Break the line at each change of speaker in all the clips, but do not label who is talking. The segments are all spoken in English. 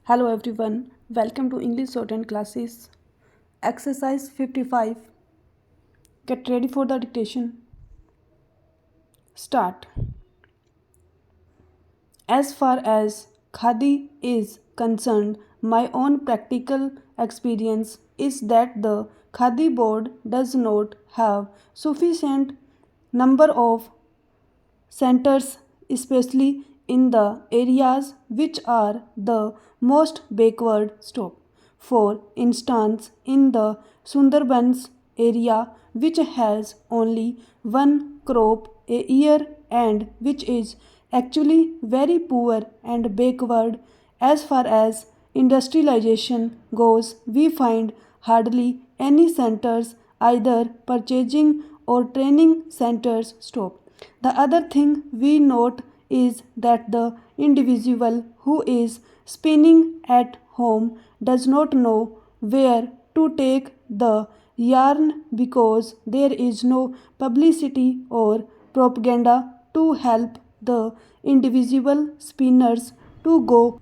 Hello everyone, welcome to English Shorthand classes. Exercise 55. Get ready for the dictation. Start. As far as Khadi is concerned, my own practical experience is that the Khadi board does not have sufficient number of centers, especially in the areas which are the most backward. Stop. For instance, in the Sundarbans area, which has only one crop a year and which is actually very poor and backward as far as industrialization goes, we find hardly any centers, either purchasing or training centers. Stop. The other thing we note is that the individual who is spinning at home does not know where to take the yarn because there is no publicity or propaganda to help the individual spinners to go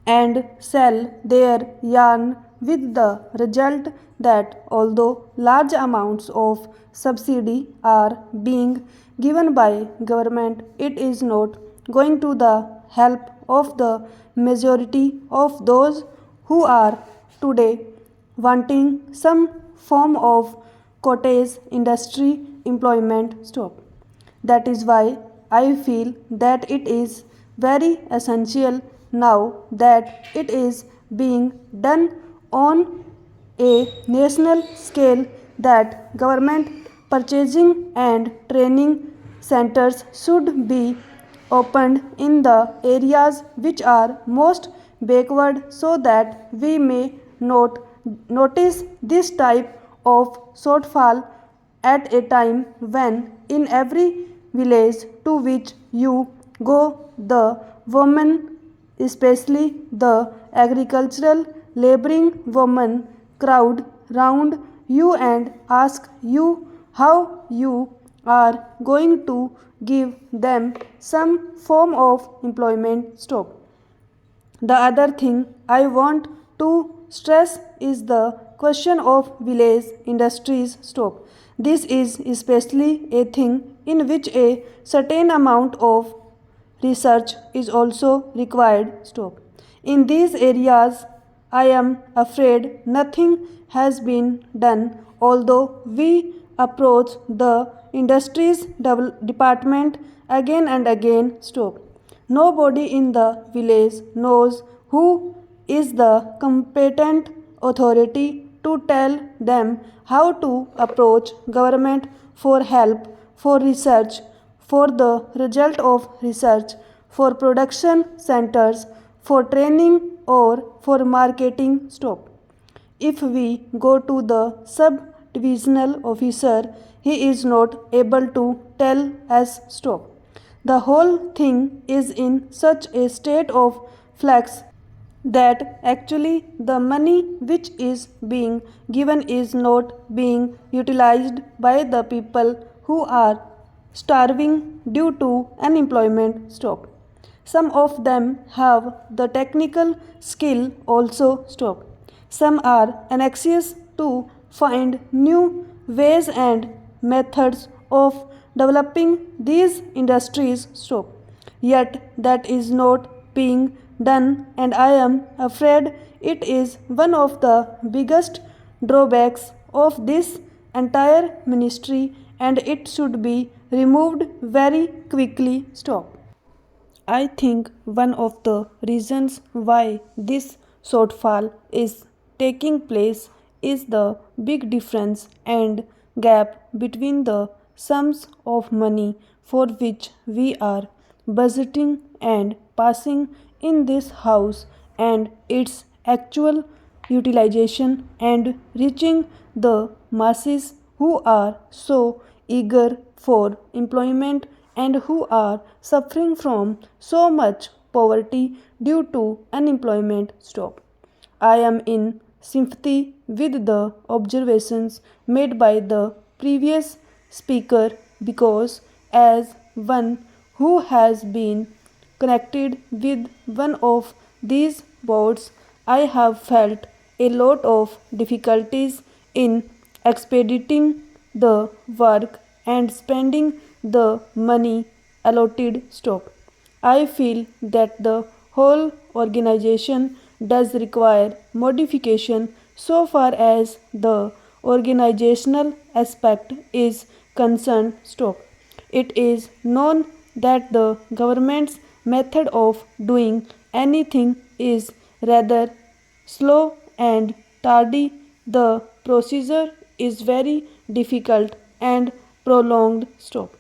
and sell their yarn, with the result that although large amounts of subsidy are being given by government, it is not going to the help of the majority of those who are today wanting some form of cottage industry employment. Stop. That is why I feel that it is very essential now that it is being done on a national scale that government purchasing and training centers should be opened in the areas which are most backward so that we may not notice this type of shortfall at a time when in every village to which you go, the women, especially the agricultural laboring women, crowd round you and ask you how you are going to give them some form of employment. Stop. The other thing I want to stress is the question of village industries. Stop. This is especially a thing in which a certain amount of research is also required. Stop. In these areas, I am afraid nothing has been done, although we approach the industries department again and again. Stop. Nobody in the village knows who is the competent authority to tell them how to approach government for help, for research, for the result of research, for production centers, for training or for marketing. Stop. If we go to the sub-divisional officer, he is not able to tell us. Stop. The whole thing is in such a state of flux that actually the money which is being given is not being utilized by the people who are starving due to unemployment. Stop. Some of them have the technical skill also. Stop. Some are anxious to find new ways and methods of developing these industries. Stop. Yet that is not being done, and I am afraid it is one of the biggest drawbacks of this entire ministry, and it should be removed very quickly. Stop. I think one of the reasons why this shortfall is taking place is the big difference and gap between the sums of money for which we are budgeting and passing in this house and its actual utilization and reaching the masses who are so eager for employment and who are suffering from so much poverty due to unemployment. Stop. I am in sympathy with the observations made by the previous speaker because, as one who has been connected with one of these boards, I have felt a lot of difficulties in expediting the work and spending the money allotted. Stop. I feel that the whole organization does require modification so far as the organizational aspect is concerned. Stop. It is known that the government's method of doing anything is rather slow and tardy. The procedure is very difficult and prolonged. Stop.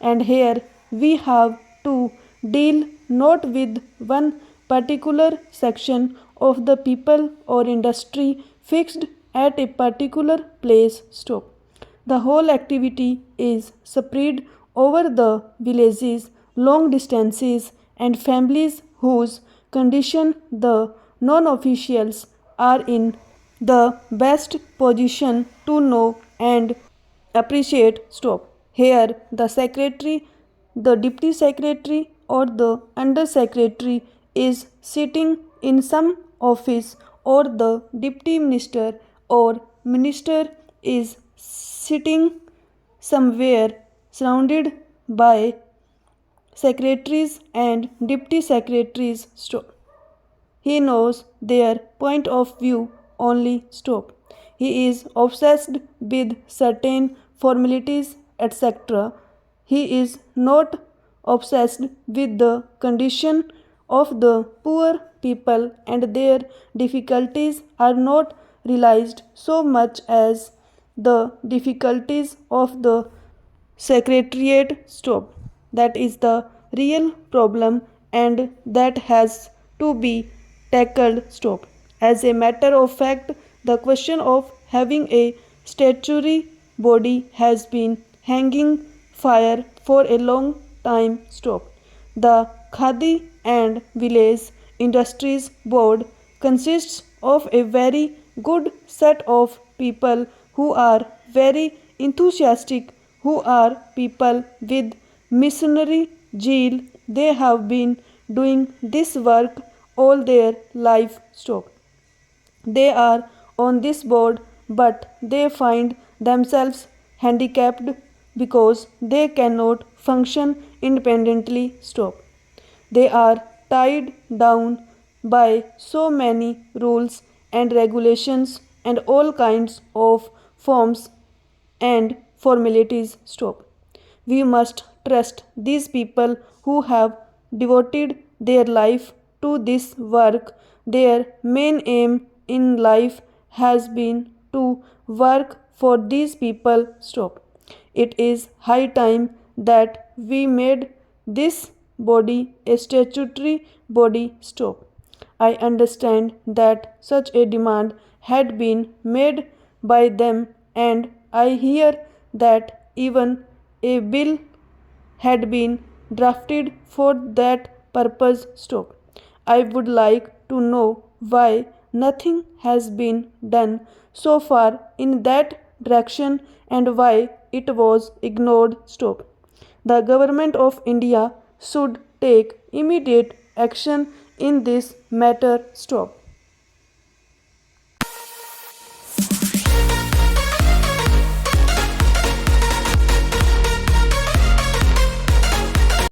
And here we have to deal not with one particular section of the people or industry fixed at a particular place. Stop. The whole activity is spread over the villages, long distances, and families whose condition the non officials are in the best position to know and appreciate. Stop. Here the secretary, the deputy secretary, or the under secretary is sitting in some office, or the deputy minister or minister is sitting somewhere surrounded by secretaries and deputy secretaries. Stop. He knows their point of view only. Stop. He is obsessed with certain formalities, etc. He is not obsessed with the condition of the poor people, and their difficulties are not realized so much as the difficulties of the secretariat. Stop. That is the real problem, and that has to be tackled. Stop. As a matter of fact, the question of having a statutory body has been hanging fire for a long time. Stop. The Khadi and Village Industries Board consists of a very good set of people who are very enthusiastic, who are people with missionary zeal. They have been doing this work all their life. Stop. They are on this board, but they find themselves handicapped because they cannot function independently. Stop. They are tied down by so many rules and regulations and all kinds of forms and formalities. Stop. We must trust these people who have devoted their life to this work. Their main aim in life has been to work for these people. Stop. It is high time that we made this body a statutory body. Stop. I understand that such a demand had been made by them, and I hear that even a bill had been drafted for that purpose. Stop. I would like to know why nothing has been done so far in that direction and why it was ignored. Stop. The government of India should take immediate action in this matter. Stop.